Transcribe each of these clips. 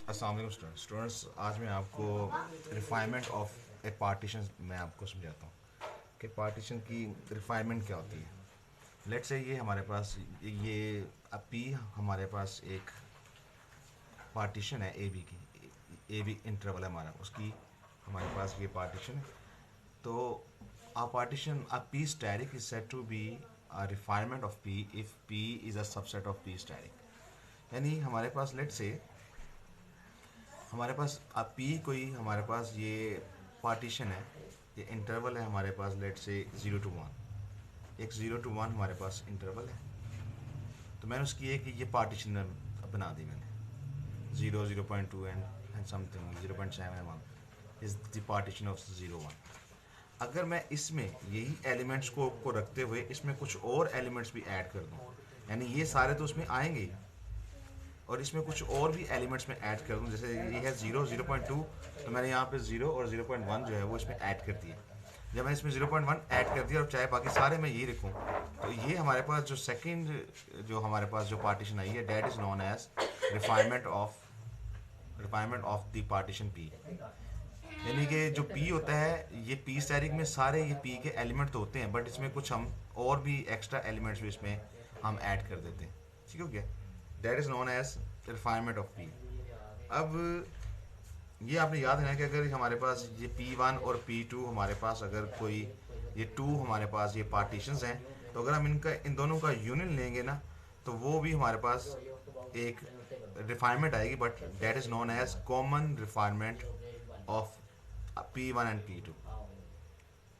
अस्सलाम वालेकुम स्टूडेंट्स, आज मैं आपको रिफाइनमेंट ऑफ ए पार्टीशन मैं आपको समझाता हूँ कि पार्टीशन की रिफाइनमेंट क्या होती है। लेट्स से ये हमारे पास ये पी हमारे पास एक पार्टीशन है ए बी की, ए बी इंटरवल है हमारा, उसकी हमारे पास ये पार्टीशन है। तो a partition a p static is said to be a refinement of p if p is a subset of p static। यानी हमारे पास लेट से हमारे पास अब पी कोई हमारे पास ये पार्टीशन है, ये इंटरवल है हमारे पास, लेट से 0 to 1, एक 0 to 1 हमारे पास इंटरवल है। तो मैंने उसकी एक ये पार्टीशन बना दी मैंने 0, 0.2 and something 0.7 is the partition of 0, 1। अगर मैं इसमें यही एलिमेंट्स को रखते हुए इसमें कुछ और एलिमेंट्स भी ऐड कर दूँ, यानी ये सारे तो उसमें आएंगे ही, और इसमें कुछ और भी एलिमेंट्स में ऐड कर दूँ, जैसे ये है 0, 0.2, तो मैंने यहाँ पे 0 और 0.1 जो है वो इसमें ऐड कर दिया। जब मैंने इसमें 0.1 ऐड कर दिया और चाहे बाकी सारे मैं यही रखूँ, तो ये हमारे पास जो सेकंड जो हमारे पास जो पार्टीशन आई है, that is known as refinement of the partition P. यानी कि जो पी होता है, ये पी स्टैटिक में सारे ये पी के एलिमेंट तो होते हैं, बट इसमें कुछ हम और भी एक्स्ट्रा एलिमेंट्स भी इसमें हम ऐड कर देते हैं। ठीक हो गया, that is known as refinement of P. अब ये आपने याद रखना कि अगर हमारे पास ये P1 और P2 हमारे पास अगर कोई ये 2 हमारे पास ये पार्टीशंस हैं, तो अगर हम इन दोनों का यूनियन लेंगे ना, तो वो भी हमारे पास एक रिफाइनमेंट आएगी, but that is known as common refinement of P1 and P2।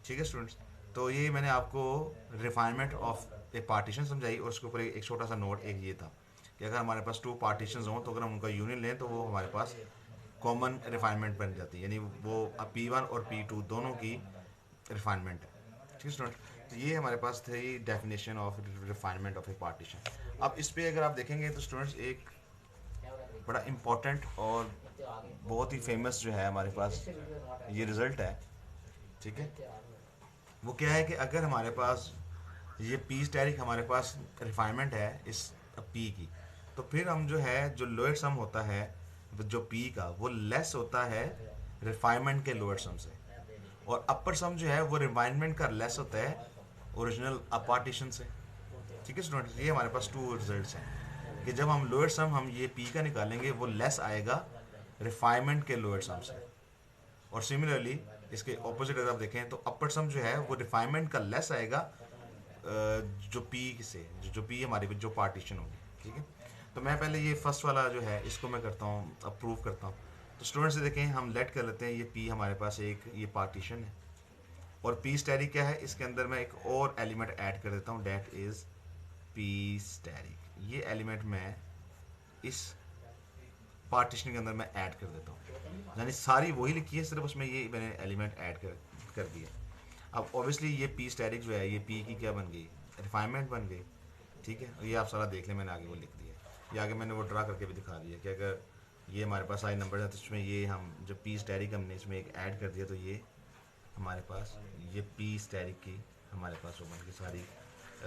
ठीक है स्टूडेंट्स, तो ये मैंने आपको रिफाइनमेंट ऑफ ए पार्टीशन समझाई, और उसके ऊपर एक छोटा सा नोट एक ये था कि अगर हमारे पास 2 पार्टीशंस हों तो अगर हम उनका यूनियन लें तो वो हमारे पास कॉमन रिफाइनमेंट बन जाती है, यानी वो P1 और P2 दोनों की रिफाइनमेंट है। ठीक है स्टूडेंट, तो ये हमारे पास थी definition of refinement of A partition. अब इस पर अगर आप देखेंगे तो स्टूडेंट्स एक बड़ा इम्पोर्टेंट और बहुत ही फेमस जो है हमारे पास ये रिज़ल्ट है। ठीक है, वो क्या है कि अगर हमारे पास ये पी स्टैटिक हमारे पास रिफाइनमेंट है इस पी की, तो फिर हम जो है जो लोअर सम होता है जो पी का, वो लेस होता है रिफाइनमेंट के लोअर सम से, और अपर सम जो है वो रिफाइनमेंट का लेस होता है ओरिजिनल पार्टीशन से। ठीक है स्टूडेंट, ये हमारे पास 2 रिजल्ट्स हैं कि जब हम लोअर सम हम ये पी का निकालेंगे वो लेस आएगा रिफाइनमेंट के लोअर सम से, और सिमिलरली इसके ऑपोजिट अगर आप देखें तो अपर सम जो है वो रिफाइनमेंट का लेस आएगा जो पी से, जो पी हमारी जो पार्टीशन होगी। ठीक है, तो मैं पहले ये फर्स्ट वाला जो है इसको मैं करता हूँ, अप्रूव करता हूँ। तो स्टूडेंट से देखें, हम लेट कर लेते हैं ये पी हमारे पास एक ये पार्टीशन है, और पी स्टैटिक क्या है, इसके अंदर मैं एक और एलिमेंट ऐड कर देता हूँ, डेट इज़ पी स्टैटिक। ये एलिमेंट मैं इस पार्टीशन के अंदर मैं ऐड कर देता हूँ, यानी सारी वही लिखी है, सिर्फ उसमें ये मैंने एलिमेंट ऐड कर दिया। अब ऑब्वियसली ये पी स्टैटिक जो है ये पी की क्या बन गई, रिफाइनमेंट बन गई। ठीक है, ये आप सारा देख लें, मैंने आगे वो लिख दिया, ये आगे मैंने वो ड्रा करके भी दिखा दिया कि अगर ये हमारे पास सारे नंबर है तो इसमें ये हम जो पी स्टैटिक हमने इसमें एक ऐड कर दिया, तो ये हमारे पास ये पी स्टैटिक की हमारे पास वो बन गई सारी,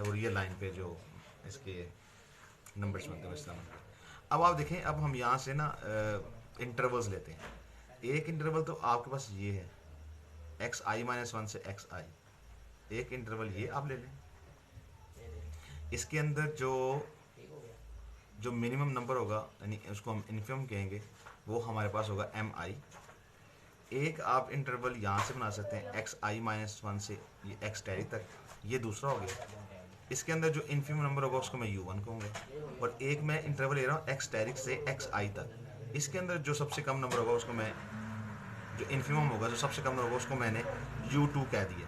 और ये लाइन पे जो इसके नंबर्स बनते हैं इस तरह। अब आप देखें, अब हम यहाँ से ना इंटरवल्स लेते हैं। एक इंटरवल तो आपके पास ये है xi-1 से xi, एक इंटरवल ये आप ले लें, इसके अंदर जो जो मिनिमम नंबर होगा यानी उसको हम इन्फिमम कहेंगे, वो हमारे पास होगा mi। एक आप इंटरवल यहाँ से बना सकते हैं xi-1 से ये x स्टैटिक तक, ये दूसरा हो गया। इसके अंदर जो इन्फिमम नंबर होगा उसको मैं u1 कहूँगा, और एक मैं इंटरवल ले रहा हूँ x स्टैटिक से xi तक, इसके अंदर जो सबसे कम नंबर होगा उसको मैं, जो इन्फिमम होगा जो सबसे कम नंबर होगा उसको मैंने u2 कह दिया।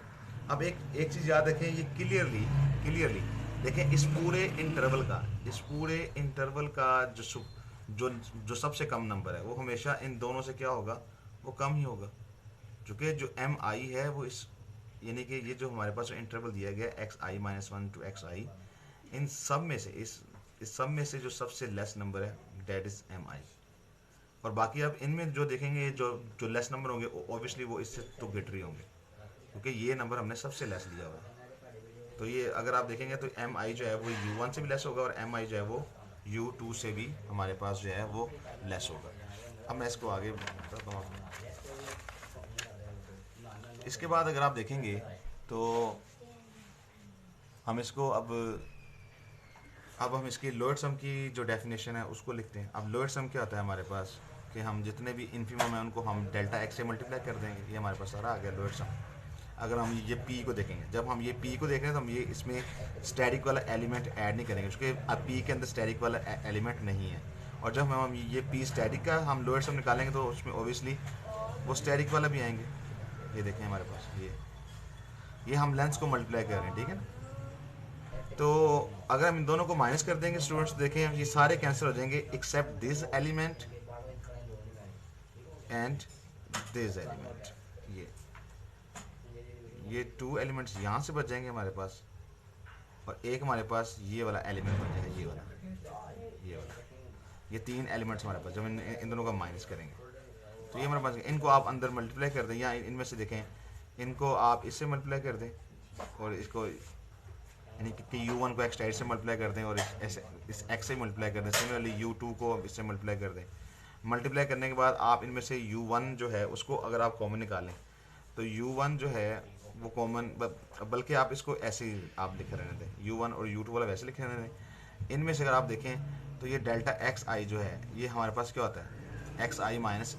अब एक चीज़ याद रखें, ये क्लियरली देखें, इस पूरे इंटरवल का जो सबसे कम नंबर है वो हमेशा इन दोनों से क्या होगा, वो कम ही होगा, चूँकि जो mi है वो इस, यानी कि ये जो हमारे पास इंटरवल दिया गया xi-1 to xi, इन सब में से इस सब में से जो सबसे लेस नंबर है डेट इज़ mi। और बाकी आप इनमें जो देखेंगे जो जो लेस नंबर होंगे ऑब्वियसली वो इससे तो ग्रेटर ही होंगे, क्योंकि ये नंबर हमने सबसे लेस लिया हुआ है। तो ये अगर आप देखेंगे तो mi जो है वो u1 से भी लेस होगा, और mi जो है वो u2 से भी हमारे पास जो है वो लेस होगा। अब मैं इसको आगे बताता हूँ आपको। इसके बाद अगर आप देखेंगे तो हम इसको अब हम इसकी लोअर सम की जो डेफिनेशन है उसको लिखते हैं। अब लोअर सम क्या होता है हमारे पास कि हम जितने भी इन्फीमम है उनको हम डेल्टा एक्स से मल्टीप्लाई कर देंगे। ये हमारे पास सारा आ गया लोअर सम। अगर हम ये पी को देखेंगे, जब हम ये पी को देख रहे हैं तो हम ये इसमें स्टैटिक वाला एलिमेंट ऐड नहीं करेंगे, क्योंकि अब पी के अंदर स्टैटिक वाला एलिमेंट नहीं है। और जब हम ये पी स्टैटिक का हम लोअर सम निकालेंगे तो उसमें ओबियसली वो स्टैटिक वाला भी आएंगे। ये देखें हमारे पास ये हम लेंस को मल्टीप्लाई कर रहे हैं, ठीक है ना। तो अगर हम इन दोनों को माइनस कर देंगे स्टूडेंट्स, देखें ये सारे कैंसिल हो जाएंगे except this element and this element. ये टू एलिमेंट्स यहाँ से बच जाएंगे हमारे पास, और एक हमारे पास ये वाला एलिमेंट बच जाएगा, ये वाला। ये तीन एलिमेंट्स हमारे पास, जब इन दोनों का माइनस करेंगे तो ये हमारे पास। इनको आप अंदर मल्टीप्लाई कर दें, या इनमें से देखें इनको आप इससे मल्टीप्लाई कर दें, और इसको यानी कि u1 को x टाइट से मल्टीप्लाई कर दें, और इस x से मल्टीप्लाई कर दें। सिमिलरली u2 को इससे मल्टीप्लाई कर दें। मल्टीप्लाई करने के बाद आप इनमें से u1 जो है उसको अगर आप कॉमन निकालें तो u1 जो है वो कॉमन, बल्कि आप इसको ऐसे ही आप लिखे रहने दें, u1 और u2 वाला वैसे लिखे रहने दें। इनमें से अगर आप देखें तो ये डेल्टा एक्स आई जो है ये हमारे पास क्या होता है, एक्स आई माइनस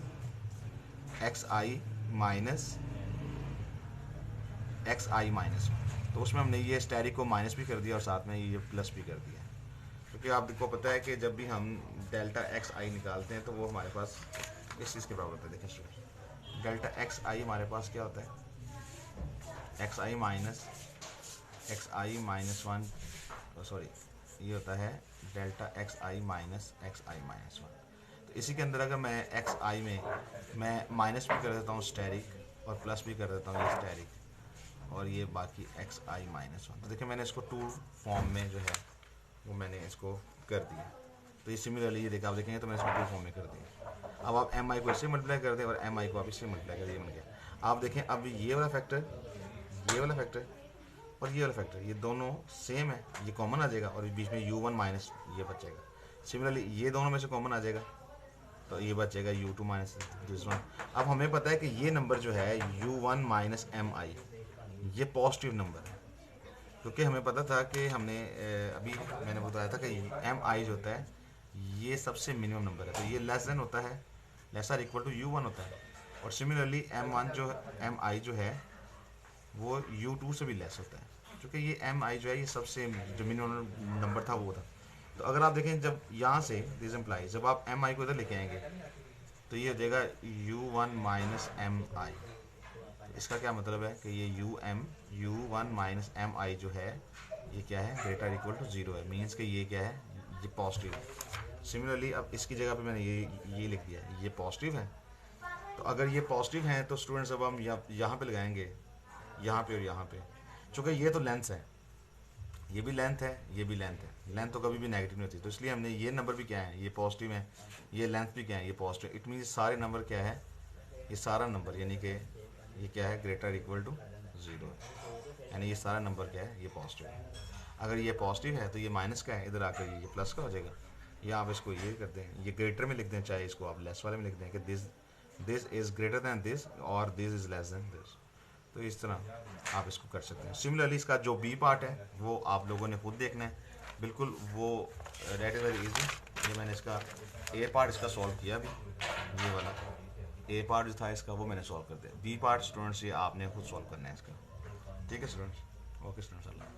एक्स आई माइनस। तो उसमें हमने ये स्टैटिक को माइनस भी कर दिया और साथ में ये प्लस भी कर दिया, क्योंकि आपको पता है कि जब भी हम डेल्टा एक्स आई निकालते हैं तो वो हमारे पास इस चीज़ के बराबर होता है। देखिए स्टूडेंट, डेल्टा एक्स आई हमारे पास क्या होता है, एक्स आई माइनस वन, सॉरी ये होता है डेल्टा एक्स आई माइनस वन। तो इसी के अंदर अगर मैं एक्स आई में मैं माइनस भी कर देता हूँ स्टैटिक, और प्लस भी कर देता हूँ ये स्टैटिक, और ये बाकी एक्स आई माइनस वन। तो देखिए मैंने इसको टू फॉर्म में जो है वो मैंने इसको कर दिया। तो ये सिमिलरली ये देखा आप देखेंगे तो मैंने इसको टू फॉर्म में कर दिया। अब आप एम आई को इससे मल्टीप्लाई कर दें और एम आई को आप इससे मल्टीप्लाई कर दें, ये बन गया। आप देखें अब ये वाला फैक्टर और ये वाला फैक्टर ये दोनों सेम है, ये कॉमन आ जाएगा, और बीच में u1 माइनस ये बचेगा। सिमिलरली ये दोनों में से कॉमन आ जाएगा तो ये बचेगा u2 माइनस दिस वन। अब हमें पता है कि ये नंबर जो है u1 माइनस एम आई ये पॉजिटिव नंबर है, क्योंकि हमें पता था कि हमने अभी मैंने बताया था कि एम आई जो होता है ये सबसे मिनिमम नंबर है, तो ये लेस देन होता है, लेसर इक्वल टू u1 होता है। और सिमिलरली एम आई जो है वो u2 से भी लेस होता है, क्योंकि ये एम आई जो है ये सबसे जो मिनिमम नंबर था वो था। तो अगर आप देखें जब यहाँ से दिस इम्प्लाइज जब आप एम आई को इधर लेके आएंगे तो ये हो जाएगा u1 माइनस एम आई। इसका क्या मतलब है कि ये u1 माइनस एम आई जो है ये क्या है, ग्रेटर इक्वल टू जीरो है, मीन्स कि ये क्या है, ये पॉजिटिव है। सिमिलरली अब इसकी जगह पे मैंने ये लिख दिया, ये पॉजिटिव है। तो अगर ये पॉजिटिव है तो स्टूडेंट्स अब हम यहाँ पे लगाएंगे, यहाँ पे और यहाँ पे, चूँकि ये तो लेंथ है, ये भी लेंथ है, ये भी लेंथ है, लेंथ तो कभी भी नेगेटिव नहीं होती, तो इसलिए हमने ये नंबर भी क्या है, ये पॉजिटिव है, ये लेंथ भी क्या है, ये पॉजिटिव। इट मीन्स सारे नंबर क्या है, ये सारा नंबर यानी कि ये क्या है, ग्रेटर इक्वल टू जीरो है, यानी ये सारा नंबर क्या है, ये पॉजिटिव है। अगर ये पॉजिटिव है तो ये माइनस का है, इधर आकर ये प्लस का हो जाएगा, या आप इसको ये कर दें, ये ग्रेटर में लिख दें, चाहे इसको आप लेस वाले में लिख दें कि this is greater than this और this is less than this. तो इस तरह आप इसको कर सकते हैं। सिमिलरली इसका जो बी पार्ट है वो आप लोगों ने खुद देखना है, बिल्कुल वो डेट इज़ वेरी इजी। ये मैंने इसका ए पार्ट इसका सॉल्व किया अभी, ये वाला ए पार्ट जो था इसका वो मैंने सॉल्व कर दिया। बी पार्ट स्टूडेंट्स ये आपने खुद सॉल्व करना है इसका, ठीक है स्टूडेंट्स। ओके स्टूडेंट्स, अल्लाह।